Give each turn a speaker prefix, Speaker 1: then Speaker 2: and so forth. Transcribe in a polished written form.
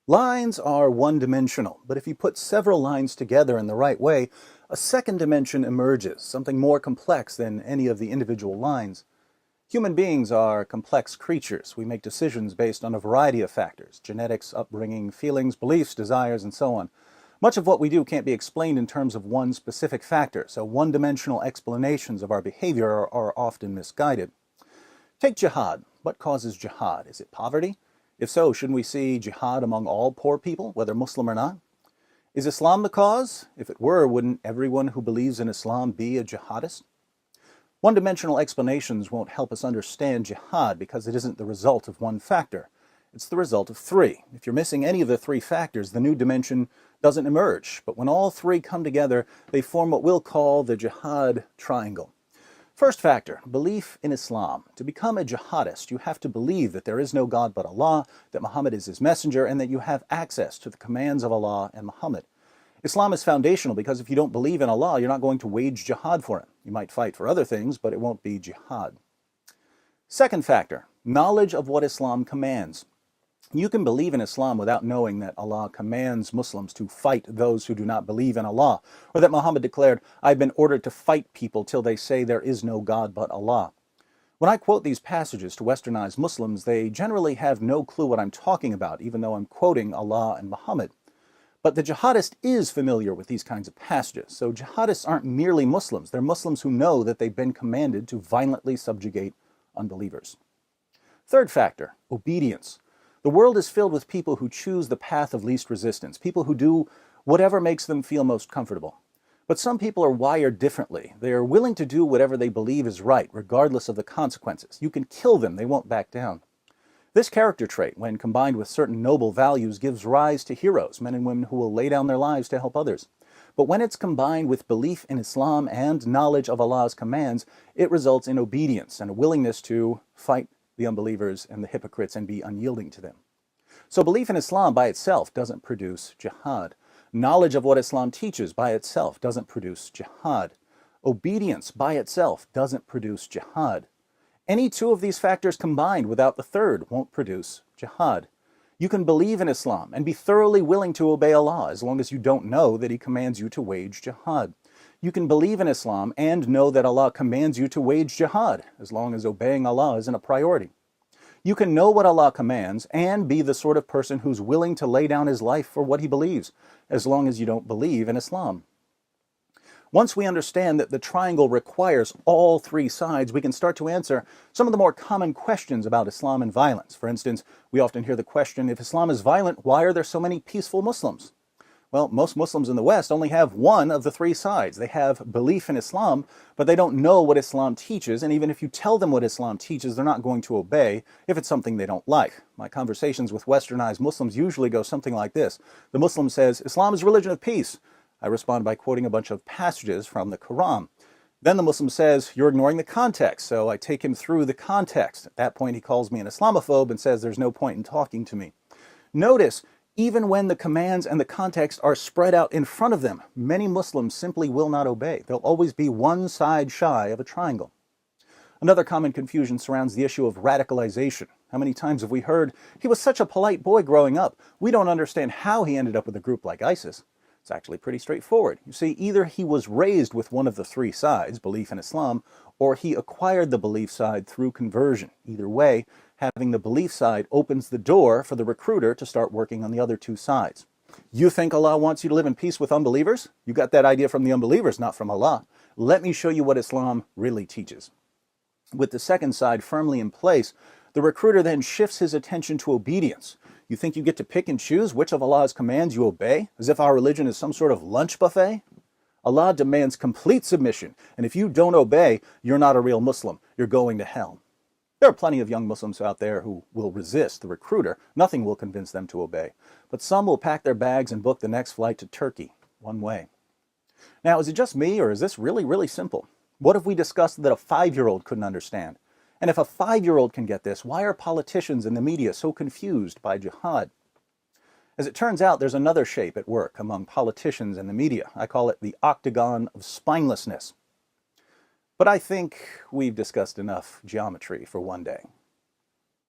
Speaker 1: Lines are one-dimensional, but if you put several lines together in the right way, a second dimension emerges, something more complex than any of the individual lines. Human beings are complex creatures. We make decisions based on a variety of factors: genetics, upbringing, feelings, beliefs, desires, and so on. Much of what we do can't be explained in terms of one specific factor, so one-dimensional explanations of our behavior are often misguided. Take jihad. What causes jihad? Is it poverty? If so, shouldn't we see jihad among all poor people, whether Muslim or not? Is Islam the cause? If it were, wouldn't everyone who believes in Islam be a jihadist? One-dimensional explanations won't help us understand jihad because it isn't the result of one factor. It's the result of three. If you're missing any of the three factors, the new dimension doesn't emerge. But when all three come together, they form what we'll call the jihad triangle. First factor, belief in Islam. To become a jihadist, you have to believe that there is no God but Allah, that Muhammad is his messenger, and that you have access to the commands of Allah and Muhammad. Islam is foundational because if you don't believe in Allah, you're not going to wage jihad for him. You might fight for other things, but it won't be jihad. Second factor, knowledge of what Islam commands. You can believe in Islam without knowing that Allah commands Muslims to fight those who do not believe in Allah, or that Muhammad declared, "I've been ordered to fight people till they say there is no God but Allah." When I quote these passages to westernized Muslims, they generally have no clue what I'm talking about, even though I'm quoting Allah and Muhammad. But the jihadist is familiar with these kinds of passages, so jihadists aren't merely Muslims. They're Muslims who know that they've been commanded to violently subjugate unbelievers. Third factor, obedience. The world is filled with people who choose the path of least resistance, people who do whatever makes them feel most comfortable. But some people are wired differently. They are willing to do whatever they believe is right, regardless of the consequences. You can kill them, they won't back down. This character trait, when combined with certain noble values, gives rise to heroes, men and women who will lay down their lives to help others. But when it's combined with belief in Islam and knowledge of Allah's commands, it results in obedience and a willingness to fight the unbelievers and the hypocrites and be unyielding to them. So belief in Islam by itself doesn't produce jihad. Knowledge of what Islam teaches by itself doesn't produce jihad. Obedience by itself doesn't produce jihad. Any two of these factors combined without the third won't produce jihad. You can believe in Islam and be thoroughly willing to obey Allah as long as you don't know that He commands you to wage jihad. You can believe in Islam and know that Allah commands you to wage jihad as long as obeying Allah isn't a priority. You can know what Allah commands and be the sort of person who's willing to lay down his life for what he believes, as long as you don't believe in Islam. Once we understand that the triangle requires all three sides, we can start to answer some of the more common questions about Islam and violence. For instance, we often hear the question, if Islam is violent, why are there so many peaceful Muslims? Well, most Muslims in the West only have one of the three sides. They have belief in Islam, but they don't know what Islam teaches, and even if you tell them what Islam teaches, they're not going to obey if it's something they don't like. My conversations with westernized Muslims usually go something like this. The Muslim says, "Islam is a religion of peace." I respond by quoting a bunch of passages from the Quran. Then the Muslim says, "You're ignoring the context," so I take him through the context. At that point, he calls me an Islamophobe and says there's no point in talking to me. Notice, even when the commands and the context are spread out in front of them, many Muslims simply will not obey. They'll always be one side shy of a triangle. Another common confusion surrounds the issue of radicalization. How many times have we heard, "He was such a polite boy growing up. We don't understand how he ended up with a group like ISIS." It's actually pretty straightforward. You see, either he was raised with one of the three sides, belief in Islam, or he acquired the belief side through conversion. Either way, having the belief side opens the door for the recruiter to start working on the other two sides. You think Allah wants you to live in peace with unbelievers? You got that idea from the unbelievers, not from Allah. Let me show you what Islam really teaches. With the second side firmly in place, the recruiter then shifts his attention to obedience. You think you get to pick and choose which of Allah's commands you obey, as if our religion is some sort of lunch buffet? Allah demands complete submission, and if you don't obey, you're not a real Muslim. You're going to hell. There are plenty of young Muslims out there who will resist the recruiter. Nothing will convince them to obey. But some will pack their bags and book the next flight to Turkey, one way. Now, is it just me, or is this really, really simple? What if we discussed that a 5-year-old couldn't understand? And if a 5-year-old can get this, why are politicians and the media so confused by jihad? As it turns out, there's another shape at work among politicians and the media. I call it the octagon of spinelessness. But I think we've discussed enough geometry for one day.